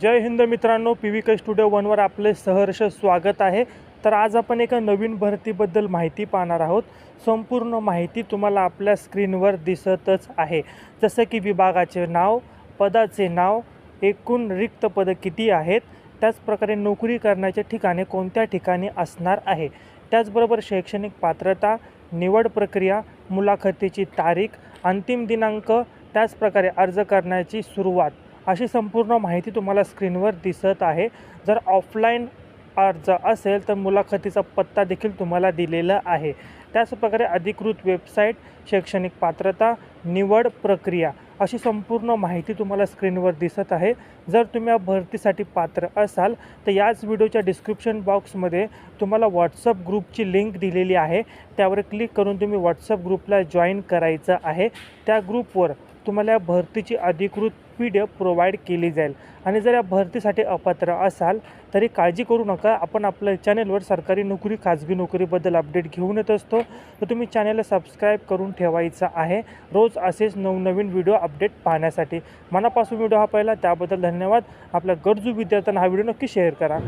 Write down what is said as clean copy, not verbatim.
जय हिंद मित्रांनो, PVK studio वनवर आपले सहर्ष स्वागत आहे। तर आज आपण एका नवीन भरतीबद्दल माहिती पाहणार आहोत। संपूर्ण माहिती तुम्हाला आपल्या स्क्रीनवर दिसतच आहे, जसं की विभागाचे नाव, पदाचे नाव, एकूण रिक्त पदं किती आहेत, त्याचप्रकारे नोकरी करण्याचे ठिकाणे कोणत्या ठिकाणी असणार आहे, त्याचबरोबर शैक्षणिक पात्रता, निवड प्रक्रिया, मुलाखतीची तारीख, अंतिम दिनांक, त्याचप्रकारे अर्ज करण्याची सुरुवात अशी संपूर्ण माहिती तुम्हाला स्क्रीनवर दिसत आहे। जर ऑफलाईन अर्ज असेल तर मुलाखतीचा पत्ता देखील तुम्हाला दिलेला आहे। त्याचप्रकारे अधिकृत वेबसाईट, शैक्षणिक पात्रता, निवड प्रक्रिया अशी संपूर्ण माहिती तुम्हाला स्क्रीनवर दिसत आहे। जर तुम्ही या भरतीसाठी पात्र असाल तर याच व्हिडिओच्या डिस्क्रिप्शन बॉक्समध्ये तुम्हाला व्हॉट्सअप ग्रुपची लिंक दिलेली आहे, त्यावर क्लिक करून तुम्ही व्हॉट्सअप ग्रुपला जॉईन करायचं आहे। त्या ग्रुपवर तुम्हाला या भरतीची अधिकृत PDF प्रोव्हाइड केली जाईल। आणि जर या भरतीसाठी अपात्र असाल तरी काळजी करू नका, आपण आपल्या चॅनेलवर सरकारी नोकरी, खाजगी नोकरीबद्दल अपडेट घेऊन येत असतो, तर तुम्ही चॅनेलला सबस्क्राईब करून ठेवायचं आहे रोज असेच नवनवीन व्हिडिओ अपडेट पाहण्यासाठी। मनापासून व्हिडिओ हा पाहिला त्याबद्दल धन्यवाद। आपल्या गरजू विद्यार्थ्यांना हा व्हिडिओ नक्की शेअर करा।